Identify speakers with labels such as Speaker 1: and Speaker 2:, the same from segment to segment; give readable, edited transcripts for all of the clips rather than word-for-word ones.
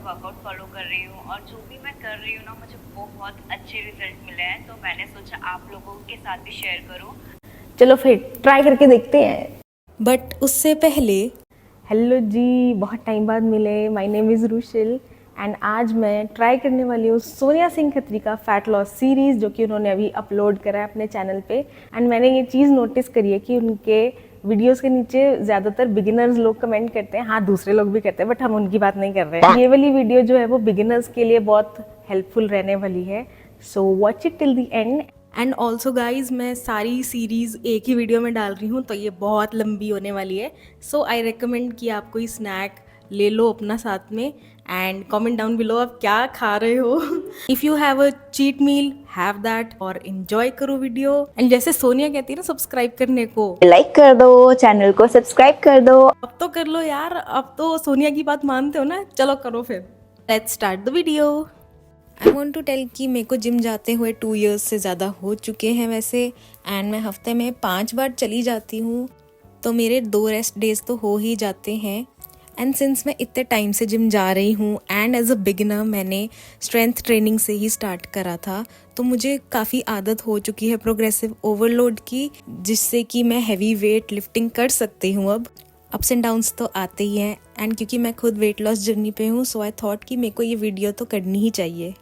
Speaker 1: Workout follow कर रही हूँ और जो भी मैं कर रही हूँ ना मुझे बहुत अच्छे रिजल्ट मिले हैं, तो मैंने सोचा आप लोगों के साथ भी शेयर करूँ।
Speaker 2: चलो फिर ट्राई करके देखते हैं।
Speaker 3: बट उससे पहले
Speaker 2: हेलो जी, बहुत टाइम बाद मिले। My name is Rushil and आज मैं ट्राई करने वाली हूँ सोनिया सिंह खत्री का फैट लॉस सीरीज़, जो कि उन्होंने अभी अपलोड करा है अपने चैनल पे। एंड मैंने ये चीज़ नोटिस करी है कि उनके वीडियोस के नीचे ज़्यादातर बिगिनर्स लोग कमेंट करते हैं। हाँ, दूसरे लोग भी करते हैं बट हम उनकी बात नहीं कर रहे हैं। ये वाली वीडियो जो है वो बिगिनर्स के लिए बहुत हेल्पफुल रहने वाली है, so watch it till the end.
Speaker 3: And also guys, मैं सारी सीरीज़ एक ही वीडियो में डाल रही हूँ तो ये बहुत लंबी होने वाली है। सो आई रिकमेंड कि आप कोई स्नैक ले लो अपना साथ में एंड कमेंट डाउन बिलो आप क्या खा रहे हो। If you have a cheat meal, have that और इन्जॉय करो वीडियो। एंड जैसे सोनिया कहती है ना सब्सक्राइब करने को,
Speaker 4: लाइक कर दो, चैनल को सब्सक्राइब कर दो।
Speaker 3: अब तो कर लो यार, अब तो सोनिया की बात मानते हो ना, चलो करो फिर। Let's start the video. I want to tell कि मेरे को जिम जाते हुए 2 years से ज़्यादा हो चुके हैं वैसे, एंड मैं हफ्ते में 5 बार चली जाती हूँ, तो मेरे 2 रेस्ट डेज तो हो ही जाते हैं। एंड सिंस मैं इतने टाइम से जिम जा रही हूँ एंड एज अ बिगिनर मैंने स्ट्रेंथ ट्रेनिंग से ही स्टार्ट करा था, तो मुझे काफ़ी आदत हो चुकी है प्रोग्रेसिव ओवरलोड की, जिससे कि मैं हैवी वेट लिफ्टिंग कर सकती हूँ। अब अप्स एंड डाउन्स तो आते ही हैं, एंड क्योंकि मैं खुद वेट लॉस जर्नी पे हूँ, सो आई थॉट कि मेरे को ये वीडियो तो करनी ही चाहिए।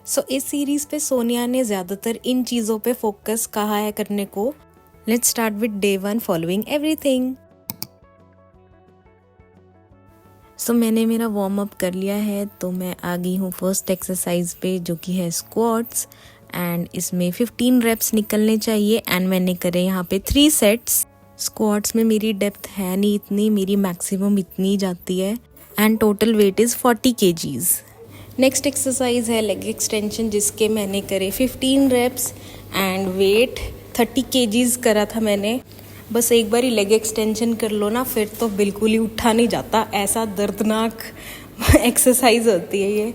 Speaker 3: सो इस सीरीज़ पे सोनिया ने ज़्यादातर इन चीज़ों पे फोकस कहा है करने को। Let's start with day 1 following everything. So मैंने मेरा वार्म अप कर लिया है, तो मैं आ गई हूँ फर्स्ट एक्सरसाइज पे, जो कि है स्क्वाट्स। एंड इसमें 15 रेप्स निकलने चाहिए एंड मैंने करे यहाँ पे 3 सेट्स। स्क्वाट्स में मेरी डेप्थ है नहीं इतनी, मेरी मैक्सिमम इतनी जाती है and total weight is 40 kgs। Next exercise है लेग एक्सटेंशन, जिसके मैंने करे 15 रेप्स एंड वेट 30 kgs करा था मैंने। बस एक बार ही लेग एक्सटेंशन कर लो ना, फिर तो बिल्कुल ही उठा नहीं जाता, ऐसा दर्दनाक एक्सरसाइज होती है ये।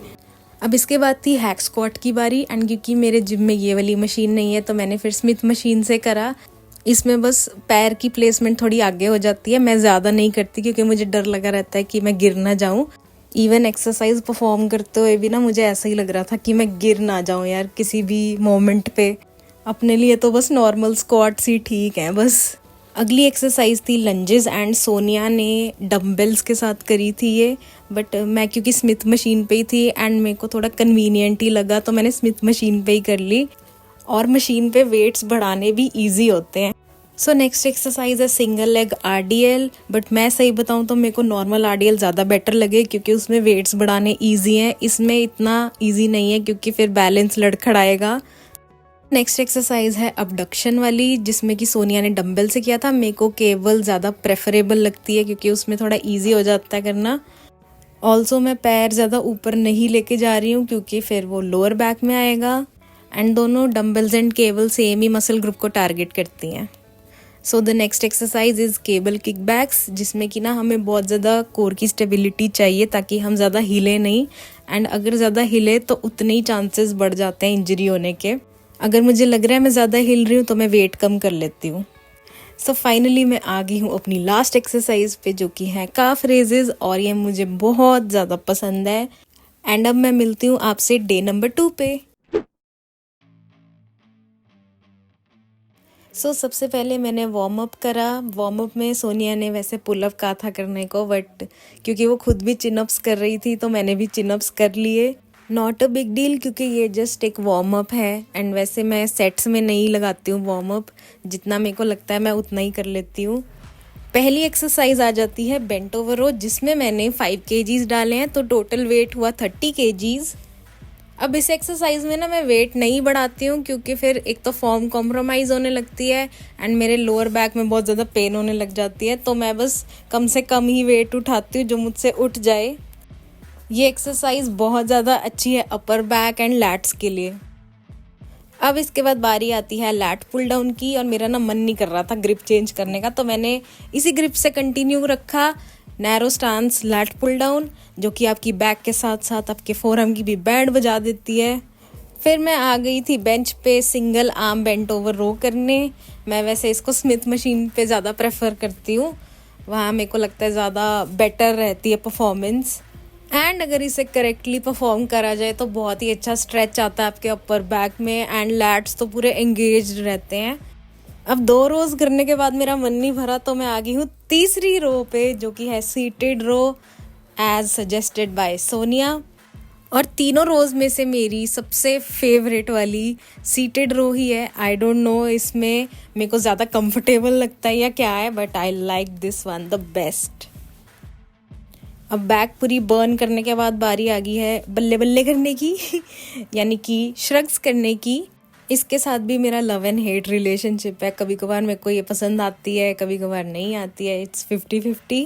Speaker 3: अब इसके बाद थी हैक स्क्वाट की बारी, एंड क्योंकि मेरे जिम में ये वाली मशीन नहीं है तो मैंने फिर स्मिथ मशीन से करा। इसमें बस पैर की प्लेसमेंट थोड़ी आगे हो जाती है, मैं ज़्यादा नहीं करती क्योंकि मुझे डर लगा रहता है कि मैं गिर ना जाऊँ। इवन एक्सरसाइज परफॉर्म करते हुए भी ना मुझे ऐसा ही लग रहा था कि मैं गिर ना जाऊँ यार किसी भी मोमेंट पे। अपने लिए तो बस नॉर्मल स्क्वाट्स ही ठीक हैं बस। अगली एक्सरसाइज थी लंजेस, एंड सोनिया ने डम्बल्स के साथ करी थी ये, बट मैं क्योंकि स्मिथ मशीन पे ही थी एंड मेरे को थोड़ा कन्वीनियंट ही लगा, तो मैंने स्मिथ मशीन पे ही कर ली। और मशीन पे वेट्स बढ़ाने भी ईजी होते हैं। सो नेक्स्ट एक्सरसाइज है सिंगल लेग RDL, बट मैं सही बताऊँ तो मेरे को नॉर्मल RDL ज़्यादा बेटर लगे क्योंकि उसमें वेट्स बढ़ाने ईजी हैं, इसमें इतना ईजी नहीं है क्योंकि फिर बैलेंस लड़खड़ाएगा। नेक्स्ट एक्सरसाइज है अबडक्शन वाली, जिसमें कि सोनिया ने डंबल से किया था। मेरे को केबल ज़्यादा प्रेफरेबल लगती है क्योंकि उसमें थोड़ा ईजी हो जाता है करना। ऑल्सो मैं पैर ज़्यादा ऊपर नहीं लेके जा रही हूँ क्योंकि फिर वो लोअर बैक में आएगा, एंड दोनों डंबल्स एंड केबल सेम ही मसल ग्रुप को टारगेट करती हैं। So the next exercise is cable kickbacks, जिसमें कि ना हमें बहुत ज़्यादा कोर की स्टेबिलिटी चाहिए ताकि हम ज़्यादा हिले नहीं, एंड अगर ज़्यादा हिले तो उतने ही चांसेस बढ़ जाते हैं इंजरी होने के। अगर मुझे लग रहा है मैं ज़्यादा हिल रही हूँ तो मैं वेट कम कर लेती हूँ। सो फाइनली मैं आ गई हूँ अपनी लास्ट एक्सरसाइज पे, जो कि है काफ रेजेस, और ये मुझे बहुत ज़्यादा पसंद है। एंड अब मैं मिलती हूँ आपसे डे नंबर 2 पे। सो सबसे पहले मैंने वार्म अप करा। वार्म अप में सोनिया ने वैसे पुलअप कहा था करने को, बट क्योंकि वो खुद भी चिनअप्स कर रही थी तो मैंने भी चिनअप्स कर लिए। नॉट अ बिग डील क्योंकि ये जस्ट एक वार्म अप है, एंड वैसे मैं सेट्स में नहीं लगाती हूँ वार्म अप, जितना मेरे को लगता है मैं उतना ही कर लेती हूँ। पहली एक्सरसाइज आ जाती है बेंट ओवर रो, जिसमें मैंने 5 kgs डाले हैं, तो टोटल वेट हुआ 30 kgs। अब इस एक्सरसाइज में ना मैं वेट नहीं बढ़ाती हूँ क्योंकि फिर एक तो फॉर्म कॉम्प्रोमाइज़ होने लगती है एंड मेरे लोअर बैक में बहुत ज़्यादा पेन होने लग जाती है, तो मैं बस कम से कम ही वेट उठाती हूँ जो मुझसे उठ जाए। ये एक्सरसाइज बहुत ज़्यादा अच्छी है अपर बैक एंड लैट्स के लिए। अब इसके बाद बारी आती है लैट पुल डाउन की, और मेरा ना मन नहीं कर रहा था ग्रिप चेंज करने का, तो मैंने इसी ग्रिप से कंटिन्यू रखा। Narrow stance lat pull down, जो कि आपकी बैक के साथ साथ आपके फोरआर्म की भी बैंड बजा देती है। फिर मैं आ गई थी बेंच पे सिंगल आर्म बेंट ओवर रो करने। मैं वैसे इसको स्मिथ मशीन पे ज़्यादा प्रेफर करती हूँ, वहाँ मेरे को लगता है ज़्यादा बेटर रहती है परफॉर्मेंस। एंड अगर इसे करेक्टली परफॉर्म करा जाए तो बहुत ही अच्छा स्ट्रेच आता है आपके अपर बैक में एंड लैट्स तो पूरे एंगेज्ड रहते हैं। अब 2 रोज करने के बाद मेरा मन नहीं भरा तो मैं आ गई हूँ तीसरी रो पे, जो कि है seated row as suggested by Sonia. और तीनों रोज में से मेरी सबसे फेवरेट वाली सीटेड रो ही है। आई डोंट नो इसमें मेरे को ज़्यादा कंफर्टेबल लगता है या क्या है, but I like this one the best. अब बैक पूरी बर्न करने के बाद बारी आ गई है बल्ले बल्ले करने की यानी कि श्रग्स करने की। इसके साथ भी मेरा लव एंड हेट रिलेशनशिप है। कभी कभार मेरे को ये पसंद आती है, कभी कभार नहीं आती है। इट्स 50-50।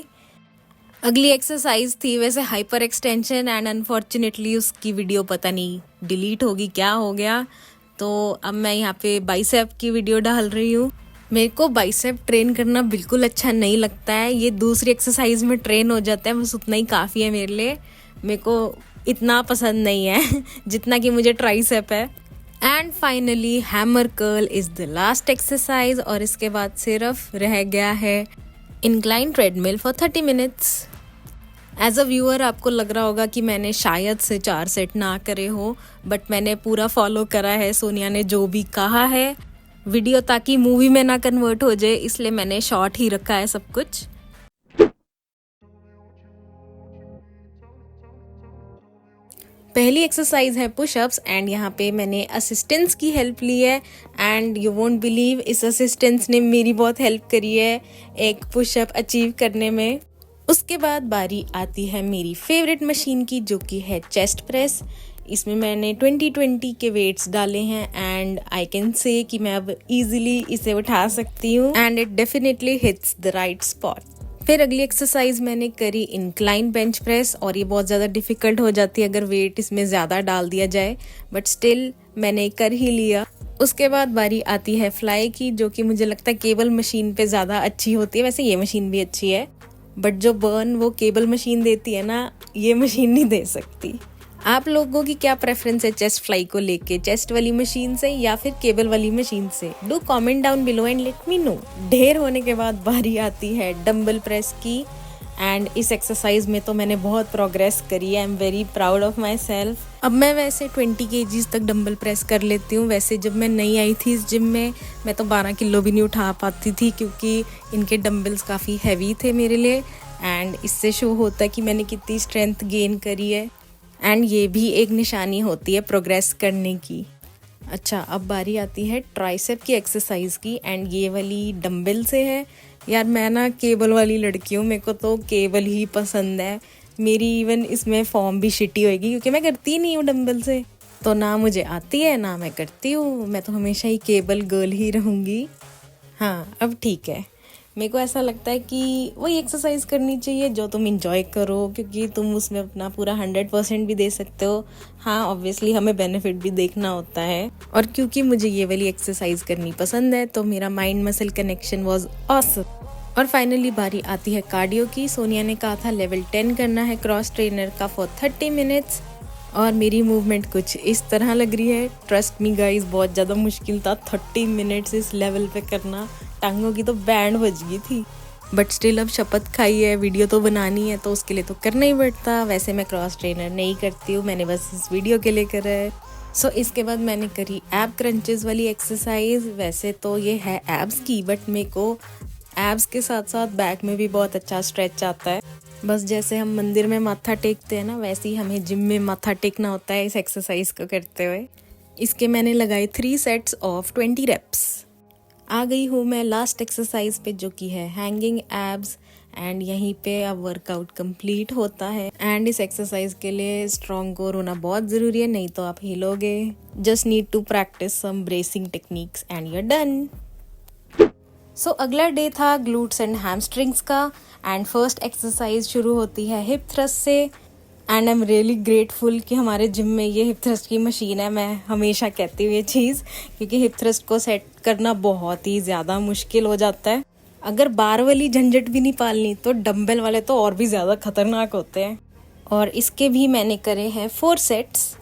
Speaker 3: अगली एक्सरसाइज थी वैसे हाइपर एक्सटेंशन एंड अनफॉर्चुनेटली उसकी वीडियो पता नहीं डिलीट होगी, क्या हो गया। तो अब मैं यहाँ पे बाइसेप की वीडियो डाल रही हूँ। मेरे को बाइसेप ट्रेन करना बिल्कुल अच्छा नहीं लगता है। ये दूसरी एक्सरसाइज में ट्रेन हो जाता है, बस उतना ही काफ़ी है मेरे लिए। मेरे को इतना पसंद नहीं है जितना कि मुझे ट्राइसेप है। And finally hammer curl is the last exercise और इसके बाद सिर्फ रह गया है incline treadmill for 30 minutes. As a viewer आपको लग रहा होगा कि मैंने शायद से 4 सेट ना करे हो, बट मैंने पूरा फॉलो करा है सोनिया ने जो भी कहा है। वीडियो ताकि मूवी में ना कन्वर्ट हो जाए, इसलिए मैंने शॉर्ट ही रखा है सब कुछ। पहली एक्सरसाइज है पुशअप्स एंड यहाँ पे मैंने असिस्टेंस की हेल्प ली है एंड यू वोंट बिलीव इस असिस्टेंस ने मेरी बहुत हेल्प करी है एक पुशअप अचीव करने में। उसके बाद बारी आती है मेरी फेवरेट मशीन की, जो कि है चेस्ट प्रेस। इसमें मैंने 20-20 के वेट्स डाले हैं एंड आई कैन से कि मैं अब इजीली इसे उठा सकती हूँ and it definitely hits the right spot. फिर अगली एक्सरसाइज मैंने करी इंक्लाइन बेंच प्रेस और ये बहुत ज़्यादा डिफिकल्ट हो जाती है अगर वेट इसमें ज़्यादा डाल दिया जाए, बट स्टिल मैंने कर ही लिया। उसके बाद बारी आती है फ्लाई की, जो कि मुझे लगता है केबल मशीन पे ज़्यादा अच्छी होती है। वैसे ये मशीन भी अच्छी है, बट जो बर्न वो केबल मशीन देती है ना, ये मशीन नहीं दे सकती। आप लोगों की क्या प्रेफरेंस है चेस्ट फ्लाई को लेके, चेस्ट वाली मशीन से या फिर केबल वाली मशीन से? Do comment down below and let me know. ढेर होने के बाद बारी आती है डंबल प्रेस की एंड इस एक्सरसाइज में तो मैंने बहुत प्रोग्रेस करी है। I am very proud of my self. अब मैं वैसे 20 kgs तक डंबल प्रेस कर लेती हूँ। वैसे जब मैं नई आई थी इस जिम में मैं तो 12 किलो भी नहीं उठा पाती थी, क्योंकि इनके डंबल्स काफ़ी हैवी थे मेरे लिए एंड इससे शो होता है कि मैंने कितनी स्ट्रेंथ गेन करी है एंड ये भी एक निशानी होती है प्रोग्रेस करने की। अच्छा, अब बारी आती है ट्राइसेप की एक्सरसाइज की एंड ये वाली डंबल से है। यार मैं ना केबल वाली लड़की हूँ, मेरे को तो केबल ही पसंद है। मेरी इवन इसमें फॉर्म भी शिटी होएगी क्योंकि मैं करती नहीं हूँ डंबल से, तो ना मुझे आती है ना मैं करती हूँ। मैं तो हमेशा ही केबल गर्ल ही रहूँगी। हाँ, अब ठीक है। मेरे को ऐसा लगता है कि वही एक्सरसाइज करनी चाहिए जो तुम इंजॉय करो, क्योंकि तुम उसमें अपना पूरा 100% भी दे सकते हो। हाँ, ऑब्वियसली हमें बेनिफिट भी देखना होता है, और क्योंकि मुझे ये वाली एक्सरसाइज करनी पसंद है तो मेरा mind muscle connection was awesome. और फाइनली बारी आती है कार्डियो की। सोनिया ने कहा था लेवल 10 करना है क्रॉस ट्रेनर का फॉर 30 मिनट्स और मेरी मूवमेंट कुछ इस तरह लग रही है। ट्रस्ट मी गाइस, बहुत ज़्यादा मुश्किल था 30 मिनट्स इस लेवल पे करना। टांगों की तो बैंड बज गई थी, बट स्टिल अब शपथ खाई है, वीडियो तो बनानी है तो उसके लिए तो करना ही पड़ता। वैसे मैं क्रॉस ट्रेनर नहीं करती हूँ, मैंने बस इस वीडियो के लिए करा है। सो इसके बाद मैंने करी एब क्रंचेस वाली एक्सरसाइज। वैसे तो ये है एब्स की, बट मेरे को एब्स के साथ साथ बैक में भी बहुत अच्छा स्ट्रेच आता है। बस जैसे हम मंदिर में माथा टेकते हैं ना, वैसे ही हमें जिम में माथा टेकना होता है इस एक्सरसाइज को करते हुए। इसके मैंने लगाए 3 सेट्स ऑफ 20 रेप्स। आ गई हूँ मैं लास्ट एक्सरसाइज पे, जो कि है हैंगिंग एब्स एंड यहीं पे अब वर्कआउट कंप्लीट होता है। एंड इस एक्सरसाइज के लिए स्ट्रॉन्ग कोर होना बहुत ज़रूरी है, नहीं तो आप हिलोगे। Just need to practice some bracing techniques and you are done. So अगला डे था ग्लूट्स एंड हैमस्ट्रिंग्स का एंड फर्स्ट एक्सरसाइज शुरू होती है हिप थ्रस्ट से। And I am really grateful कि हमारे जिम में ये हिप थ्रस्ट की मशीन है। मैं हमेशा कहती हूँ ये चीज़, क्योंकि हिप थ्रस्ट को सेट करना बहुत ही ज़्यादा मुश्किल हो जाता है। अगर बार वाली झंझट भी नहीं पालनी तो डंबल वाले तो और भी ज़्यादा खतरनाक होते हैं। और इसके भी मैंने करे हैं 4 सेट्स।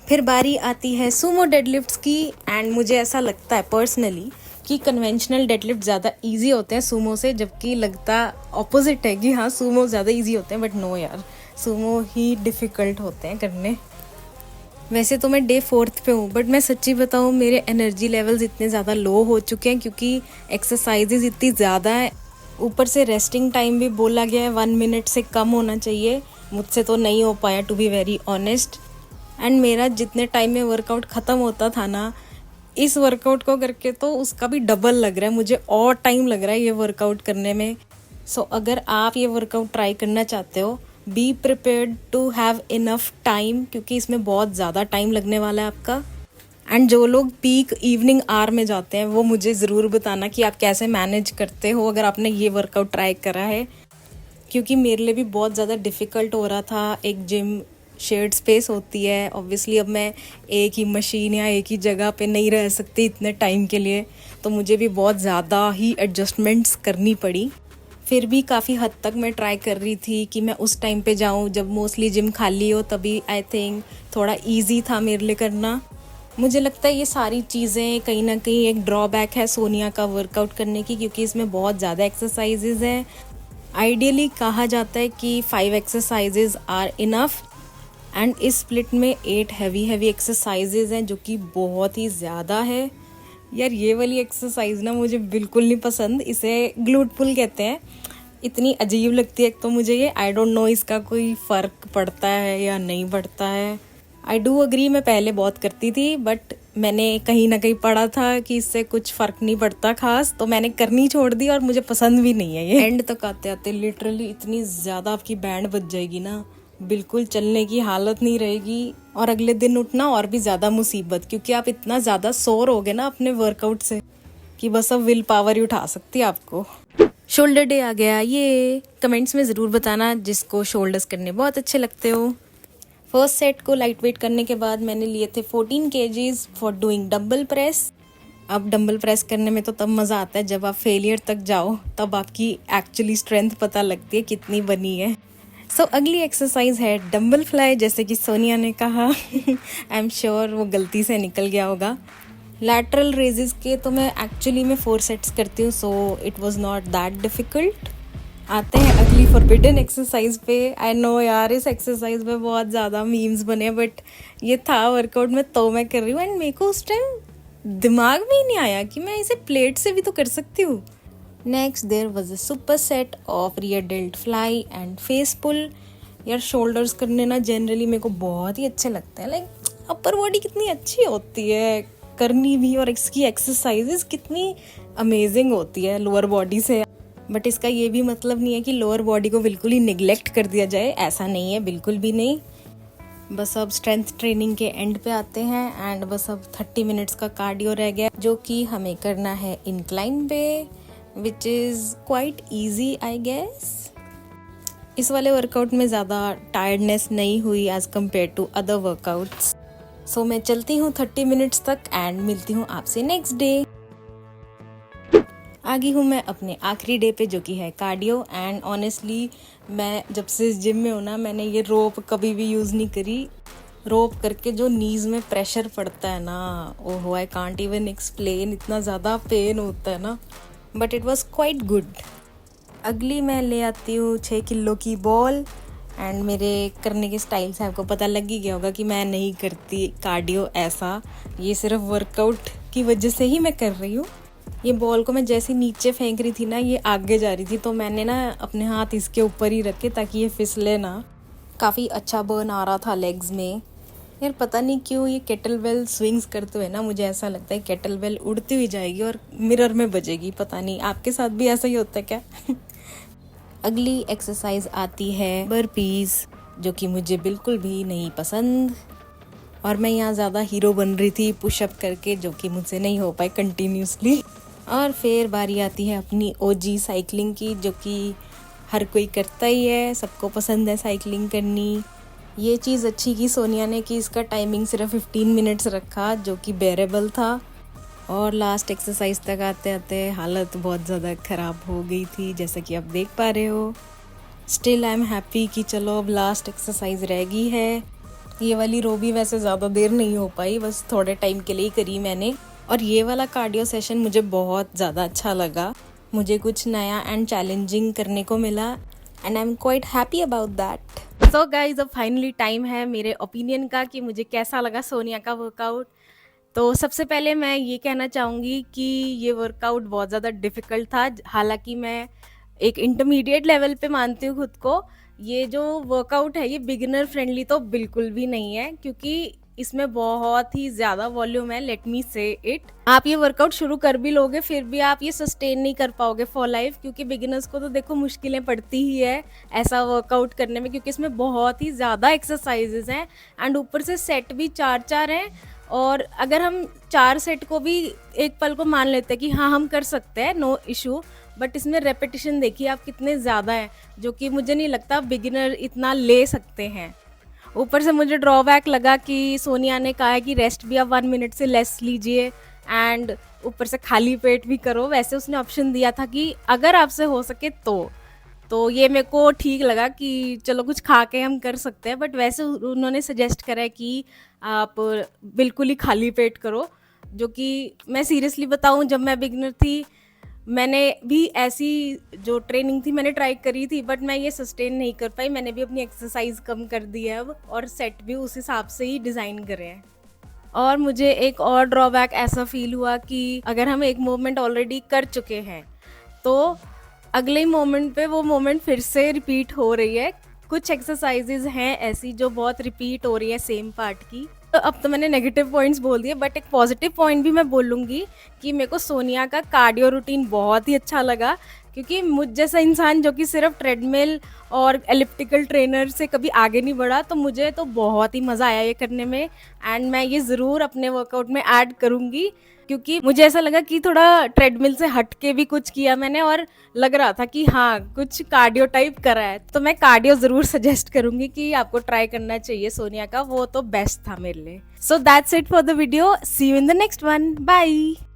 Speaker 3: फिर बारी आती है सूमो डेडलिफ्ट्स की एंड मुझे ऐसा लगता है पर्सनली कि कन्वेंशनल डेडलिफ्ट ज़्यादा इजी होते हैं सूमो से, जबकि लगता ऑपोजिट है कि हाँ सूमो ज़्यादा इजी होते हैं, बट नो यार, सुमो ही डिफ़िकल्ट होते हैं करने। वैसे तो मैं डे 4th पे हूँ, बट मैं सच्ची बताऊँ मेरे एनर्जी लेवल्स इतने ज़्यादा लो हो चुके हैं क्योंकि एक्सरसाइजेज इतनी ज़्यादा है। ऊपर से रेस्टिंग टाइम भी बोला गया है 1 मिनट से कम होना चाहिए। मुझसे तो नहीं हो पाया, to be very honest. And मेरा जितने टाइम में वर्कआउट ख़त्म होता था ना, इस वर्कआउट को करके तो उसका भी डबल लग रहा है मुझे, और टाइम लग रहा है ये वर्कआउट करने में। सो अगर आप ये वर्कआउट ट्राई करना चाहते हो, be prepared to have enough time, क्योंकि इसमें बहुत ज़्यादा टाइम लगने वाला है आपका। एंड जो लोग पीक इवनिंग आवर में जाते हैं वो मुझे ज़रूर बताना कि आप कैसे मैनेज करते हो अगर आपने ये वर्कआउट ट्राई करा है, क्योंकि मेरे लिए भी बहुत ज़्यादा डिफ़िकल्ट हो रहा था। एक जिम शेयर्ड स्पेस होती है, ऑब्वियसली अब मैं एक ही मशीन या एक ही जगह पे नहीं रह सकती इतने टाइम के लिए, तो मुझे भी बहुत ज़्यादा ही एडजस्टमेंट्स करनी पड़ी। फिर भी काफ़ी हद तक मैं ट्राई कर रही थी कि मैं उस टाइम पे जाऊं जब मोस्टली जिम खाली हो, तभी आई थिंक थोड़ा इजी था मेरे लिए करना। मुझे लगता है ये सारी चीज़ें कहीं ना कहीं एक ड्रॉबैक है सोनिया का वर्कआउट करने की, क्योंकि इसमें बहुत ज़्यादा एक्सरसाइजेज हैं। आइडियली कहा जाता है कि 5 एक्सरसाइजेज आर इनफ, एंड इस स्प्लिट में 8 हैवी एक्सरसाइजेज हैं, जो कि बहुत ही ज़्यादा है। यार ये वाली एक्सरसाइज ना मुझे बिल्कुल नहीं पसंद, इसे ग्लूट पुल कहते हैं। इतनी अजीब लगती है एक तो मुझे ये, आई डोंट नो इसका कोई फ़र्क पड़ता है या नहीं पड़ता है। आई डू अग्री, मैं पहले बहुत करती थी, बट मैंने कहीं ना कहीं पढ़ा था कि इससे कुछ फ़र्क नहीं पड़ता खास, तो मैंने करनी छोड़ दी और मुझे पसंद भी नहीं है ये। एंड तक आते आते लिटरली इतनी ज़्यादा आपकी बैंड बज जाएगी ना, बिल्कुल चलने की हालत नहीं रहेगी, और अगले दिन उठना और भी ज़्यादा मुसीबत, क्योंकि आप इतना ज़्यादा सोर हो गए ना अपने वर्कआउट से कि बस अब विल पावर ही उठा सकती है आपको। शोल्डर डे आ गया, ये कमेंट्स में ज़रूर बताना जिसको शोल्डर्स करने बहुत अच्छे लगते हो। फर्स्ट सेट को लाइट वेट करने के बाद मैंने लिए थे 14 kgs for doing dumbbell press. अब डम्बल प्रेस करने में तो तब मज़ा आता है जब आप फेलियर तक जाओ, तब आपकी एक्चुअली स्ट्रेंथ पता लगती है कितनी बनी है। सो अगली एक्सरसाइज है डम्बल फ्लाई, जैसे कि सोनिया ने कहा। आई एम श्योर वो गलती से निकल गया होगा। लैटरल रेजेस के तो मैं एक्चुअली में 4 सेट्स करती हूँ, so it was not that difficult. आते हैं अगली फॉरबिडन एक्सरसाइज पे। आई नो यार इस एक्सरसाइज में बहुत ज़्यादा मीम्स बने, बट ये था वर्कआउट में तो मैं कर रही हूँ, एंड मेरे को उस टाइम दिमाग में ही नहीं आया कि मैं इसे प्लेट से भी तो कर सकती हूँ। Next there was a super set of rear delt fly and face pull. यार शोल्डर्स करने ना जनरली मेरे को बहुत ही अच्छे लगते हैं, लाइक अपर बॉडी कितनी अच्छी होती है करनी भी, और इसकी एक्सरसाइजेस कितनी अमेजिंग होती है लोअर बॉडी से। बट इसका ये भी मतलब नहीं है कि लोअर बॉडी को बिल्कुल ही निगलेक्ट कर दिया जाए, ऐसा नहीं है, बिल्कुल भी नहीं। बस अब स्ट्रेंथ ट्रेनिंग के एंड पे आते हैं, एंड बस अब 30 मिनट्स का कार्डियो रह गया, जो कि हमें करना है इंक्लाइन पे, which is quite easy I guess. इस वाले वर्कआउट में ज़्यादा टायर्डनेस नहीं हुई as compare to other workouts. So मैं चलती हूँ 30 मिनट्स तक एंड मिलती हूँ आपसे नेक्स्ट डे। आ गई हूँ मैं अपने आखिरी डे पे, जो कि है कार्डियो। एंड ऑनेस्टली मैं जब से इस जिम में हूँ ना, मैंने ये रोप कभी भी यूज़ नहीं करी। रोप करके जो नीज़ में प्रेशर पड़ता है ना, ओहो आई कांट इवन एक्सप्लेन, इतना ज़्यादा पेन होता है ना, but it was quite good. अगली मैं ले आती हूँ 6 किलो की बॉल, एंड मेरे करने के स्टाइल से आपको पता लग ही गया होगा कि मैं नहीं करती कार्डियो ऐसा, ये सिर्फ वर्कआउट की वजह से ही मैं कर रही हूँ। ये बॉल को मैं जैसे नीचे फेंक रही थी ना, ये आगे जा रही थी, तो मैंने ना अपने हाथ इसके ऊपर ही रखे ताकि ये फिसले ना। काफ़ी अच्छा बर्न आ रहा था लेग्स में। यार पता नहीं क्यों ये केटल बेल स्विंग्स करते हुए ना मुझे ऐसा लगता है केटल बेल उड़ती हुई जाएगी और मिरर में बजेगी, पता नहीं आपके साथ भी ऐसा ही होता है क्या? अगली एक्सरसाइज आती है बर्पीज़, जो कि मुझे बिल्कुल भी नहीं पसंद, और मैं यहाँ ज़्यादा हीरो बन रही थी पुशअप करके, जो कि मुझसे नहीं हो पाए कंटिन्यूसली। और फिर बारी आती है अपनी ओजी साइकिलिंग की, जो कि हर कोई करता ही है, सबको पसंद है साइकिलिंग करनी। ये चीज़ अच्छी की सोनिया ने कि इसका टाइमिंग सिर्फ 15 मिनट्स रखा, जो कि बेरेबल था। और लास्ट एक्सरसाइज तक आते आते हालत बहुत ज़्यादा ख़राब हो गई थी, जैसा कि आप देख पा रहे हो। स्टिल आई एम हैप्पी कि चलो अब लास्ट एक्सरसाइज रह गई है। ये वाली रो भी वैसे ज़्यादा देर नहीं हो पाई, बस थोड़े टाइम के लिए ही करी मैंने। और ये वाला कार्डियो सेशन मुझे बहुत ज़्यादा अच्छा लगा, मुझे कुछ नया एंड चैलेंजिंग करने को मिला, and I am quite happy about that.
Speaker 2: So guys अब फाइनली टाइम है मेरे ओपिनियन का कि मुझे कैसा लगा सोनिया का वर्कआउट। तो सबसे पहले मैं ये कहना चाहूँगी कि ये वर्कआउट बहुत ज़्यादा डिफ़िकल्ट था। हालांकि मैं एक इंटरमीडिएट लेवल पे मानती हूँ खुद को। ये जो वर्कआउट है ये बिगिनर फ्रेंडली तो बिल्कुल भी नहीं है, क्योंकि इसमें बहुत ही ज़्यादा वॉल्यूम है। लेट मी से इट, आप ये वर्कआउट शुरू कर भी लोगे फिर भी आप ये सस्टेन नहीं कर पाओगे फॉर लाइफ, क्योंकि बिगिनर्स को तो देखो मुश्किलें पड़ती ही है ऐसा वर्कआउट करने में, क्योंकि इसमें बहुत ही ज़्यादा एक्सरसाइजेज हैं एंड ऊपर से सेट भी 4-4 हैं। और अगर हम 4 सेट को भी एक पल को मान लेते हैं कि हाँ हम कर सकते हैं, नो इशू, बट इसमें रेपिटेशन देखिए आप कितने ज़्यादा हैं, जो कि मुझे नहीं लगता बिगिनर इतना ले सकते हैं। ऊपर से मुझे ड्रॉबैक लगा कि सोनिया ने कहा है कि रेस्ट भी आप 1 मिनट से लेस लीजिए एंड ऊपर से खाली पेट भी करो। वैसे उसने ऑप्शन दिया था कि अगर आपसे हो सके तो ये मेरे को ठीक लगा कि चलो कुछ खा के हम कर सकते हैं, बट वैसे उन्होंने सजेस्ट करा है कि आप बिल्कुल ही खाली पेट करो, जो कि मैं सीरियसली बताऊं जब मैं बिगिनर थी मैंने भी ऐसी जो ट्रेनिंग थी मैंने ट्राई करी थी, बट मैं ये सस्टेन नहीं कर पाई। मैंने भी अपनी एक्सरसाइज कम कर दी है अब, और सेट भी उस हिसाब से ही डिज़ाइन करे हैं। और मुझे एक और ड्रॉबैक ऐसा फील हुआ कि अगर हम एक मूवमेंट ऑलरेडी कर चुके हैं तो अगले मोमेंट पे वो मोमेंट फिर से रिपीट हो रही है। कुछ एक्सरसाइजेज हैं ऐसी जो बहुत रिपीट हो रही है सेम पार्ट की। तो अब तो मैंने नेगेटिव पॉइंट्स बोल दिए, बट एक पॉजिटिव पॉइंट भी मैं बोलूँगी कि मेरे को सोनिया का कार्डियो रूटीन बहुत ही अच्छा लगा, क्योंकि मुझ जैसा इंसान जो कि सिर्फ ट्रेडमिल और एलिप्टिकल ट्रेनर से कभी आगे नहीं बढ़ा, तो मुझे तो बहुत ही मज़ा आया ये करने में एंड मैं ये ज़रूर अपने वर्कआउट में ऐड करूँगी, क्योंकि मुझे ऐसा लगा कि थोड़ा ट्रेडमिल से हट के भी कुछ किया मैंने और लग रहा था कि हाँ कुछ कार्डियो टाइप करा है। तो मैं कार्डियो ज़रूर सजेस्ट करूँगी कि आपको ट्राई करना चाहिए सोनिया का, वो तो बेस्ट था मेरे लिए। So that's it for the video, see you in the next one, bye.